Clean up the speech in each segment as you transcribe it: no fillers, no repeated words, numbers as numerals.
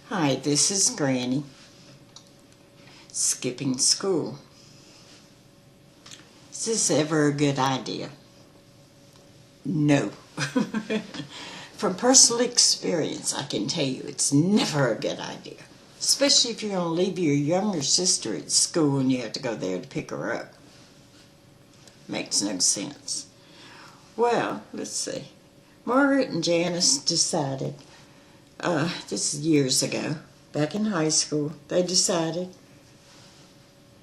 Hi, this is Granny. Skipping school. Is this ever a good idea? No. From personal experience, I can tell you it's never a good idea. Especially if you're going to leave your younger sister at school and you have to go there to pick her up. Makes no sense. Well, let's see. Margaret and Janice decided, this is years ago, back in high school, they decided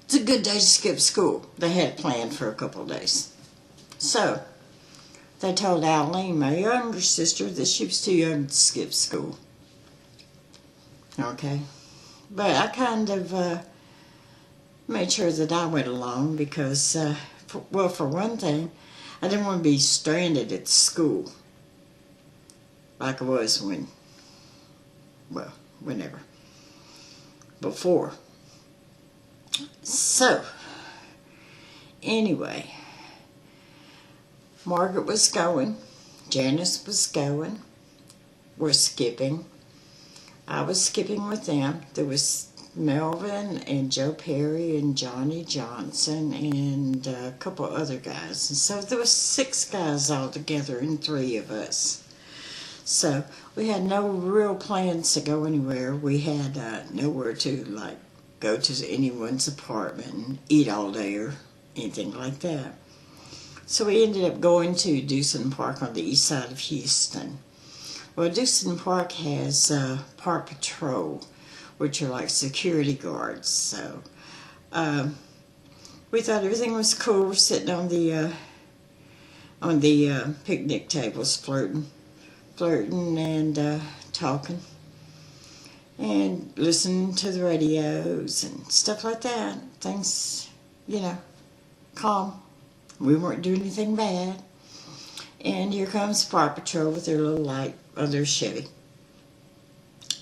it's a good day to skip school. They had planned for a couple of days. So, they told Aline, my younger sister, that she was too young to skip school. Okay. But I kind of made sure that I went along because, for one thing, I didn't want to be stranded at school like I was whenever. Before. So, anyway, Margaret was going, Janice was going, we're skipping. I was skipping with them. There was Melvin and Joe Perry and Johnny Johnson and a couple other guys. And so there was 6 guys all together and 3 of us. So we had no real plans to go anywhere. We had nowhere to go to anyone's apartment and eat all day or anything like that. So we ended up going to Dewson Park on the east side of Houston. Well, Dewson Park has Park Patrol, which are like security guards. So we thought everything was cool. We're sitting on the picnic tables, flirting and talking and listening to the radios and stuff like that. Things, calm. We weren't doing anything bad. And here comes Park Patrol with their little light of their Chevy.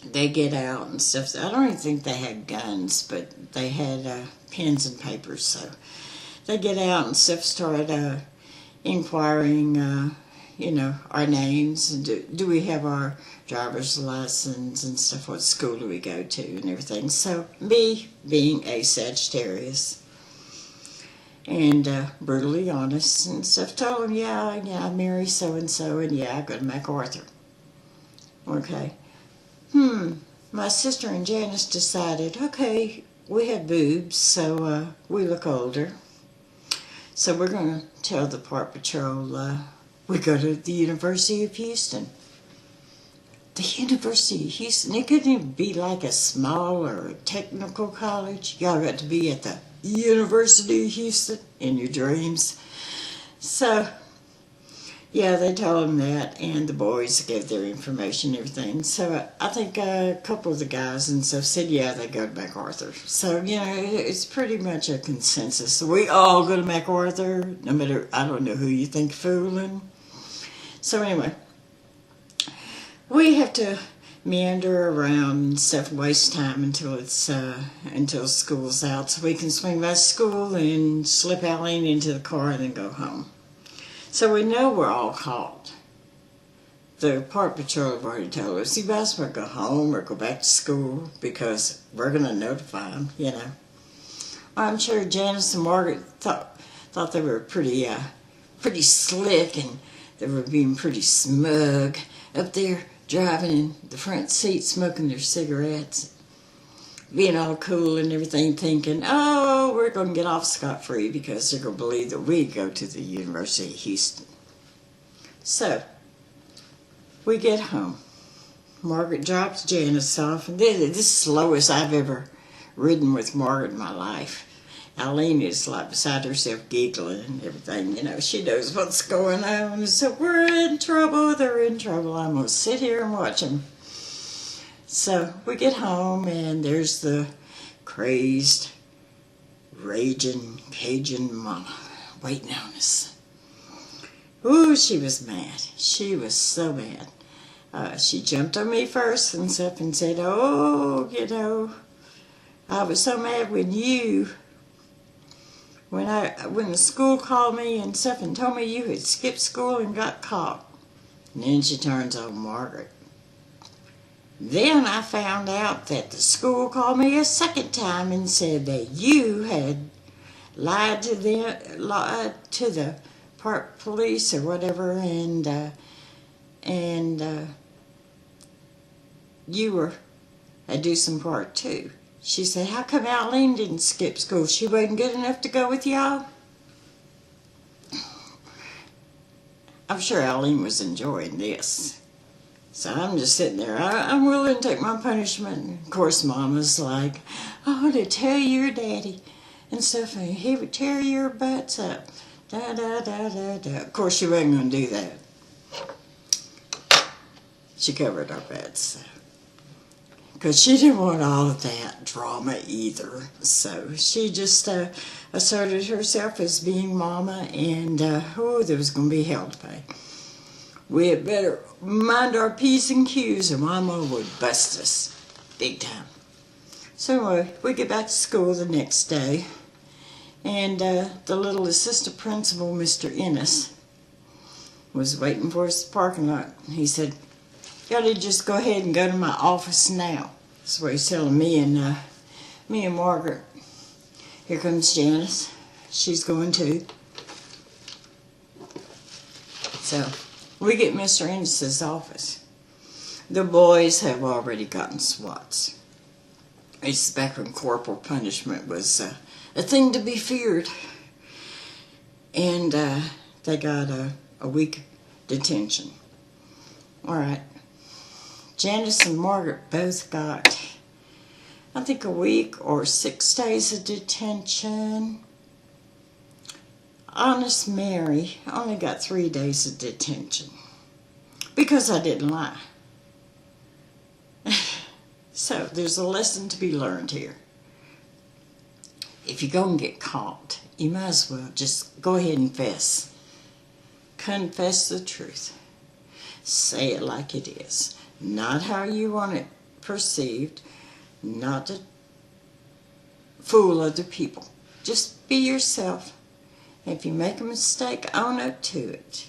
They get out and stuff. I don't even think they had guns, but they had pens and papers. So they get out and stuff, start inquiring, our names. Do we have our driver's license and stuff? What school do we go to and everything? So me, being a Sagittarius and brutally honest and stuff, told them, yeah, I marry so-and-so, and yeah, I go to MacArthur. Okay. My sister and Janice decided, okay, we have boobs, so we look older. So we're going to tell the Park Patrol we go to the University of Houston. The University of Houston, it couldn't even be like a small or a technical college. Y'all got to be at the University of Houston in your dreams. So, yeah, they told them that, and the boys gave their information and everything. So I think a couple of the guys and stuff said, yeah, they go to MacArthur. So, it's pretty much a consensus. So we all go to MacArthur, no matter, I don't know who you think fooling. So anyway, we have to meander around and stuff, waste time until school's out, so we can swing by school and slip Aline into the car and then go home. So we know we're all caught. The Park Patrol have already told us, you guys better go home or go back to school because we're going to notify them, I'm sure Janice and Margaret thought they were pretty slick, and they were being pretty smug up there, driving in the front seat, smoking their cigarettes, being all cool and everything, thinking, oh, we're going to get off scot-free because they're going to believe that we go to the University of Houston. So, we get home. Margaret drops Janice off, and this is the slowest I've ever ridden with Margaret in my life. Aline is like beside herself giggling and everything, she knows what's going on. So we're in trouble, they're in trouble. I'm going to sit here and watch them. So we get home, and there's the crazed, raging Cajun mama waiting on us. Ooh, she was mad. She was so mad. She jumped on me first and stuff and said, oh, I was so mad when the school called me and stuff and told me you had skipped school and got caught. And then she turns on Margaret. Then I found out that the school called me a second time and said that you had lied to the park police or whatever, and you were at Dewson Park too. She said, how come Eileen didn't skip school? She wasn't good enough to go with y'all? I'm sure Eileen was enjoying this. So I'm just sitting there. I'm willing to take my punishment. And of course, Mama's like, oh, to tell your daddy and stuff. And he would tear your butts up. Da, da, da, da, da. Of course, she wasn't going to do that. She covered our butts. So. Because she didn't want all of that drama either. So she just asserted herself as being Mama, and there was going to be hell to pay. We had better mind our P's and Q's or Mama would bust us big time. So anyway, we get back to school the next day, and the little assistant principal, Mr. Ennis, was waiting for us in the parking lot. He said, you ought to just go ahead and go to my office now. That's what he's telling me and Margaret. Here comes Janice. She's going too. So we get Mr. Ennis's office. The boys have already gotten swats. It's back when corporal punishment was a thing to be feared. And they got a week detention. All right. Janice and Margaret both got, I think, a week or 6 days of detention. Honest Mary only got 3 days of detention because I didn't lie. So there's a lesson to be learned here. If you're going to get caught, you might as well just go ahead and confess. Confess the truth. Say it like it is. Not how you want it perceived, not to fool other people. Just be yourself. If you make a mistake, own up to it.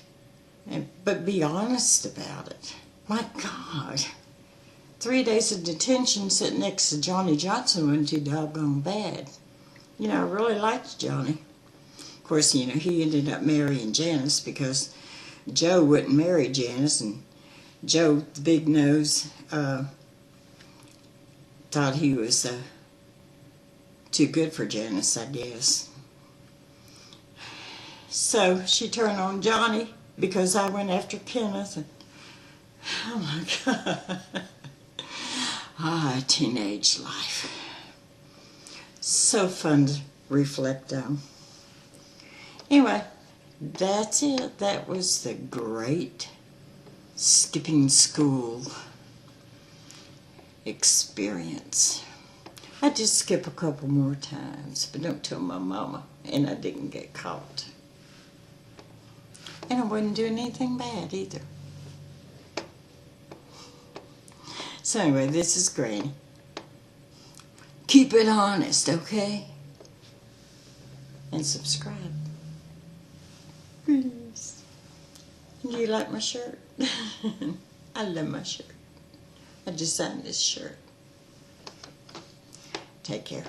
But be honest about it. My God. 3 days of detention sitting next to Johnny Johnson wasn't too doggone bad. You know, I really liked Johnny. Of course, you know, he ended up marrying Janice because Joe wouldn't marry Janice, and Joe, the big nose, thought he was too good for Janice, I guess. So she turned on Johnny because I went after Kenneth. And, oh my God. Teenage life. So fun to reflect on. Anyway, that's it. That was the great skipping school experience. I did skip a couple more times, but don't tell my mama, and I didn't get caught. And I wasn't doing anything bad either. So anyway, this is Granny. Keep it honest, okay? And subscribe. Please. Do you like my shirt? I love my shirt. I designed this shirt. Take care.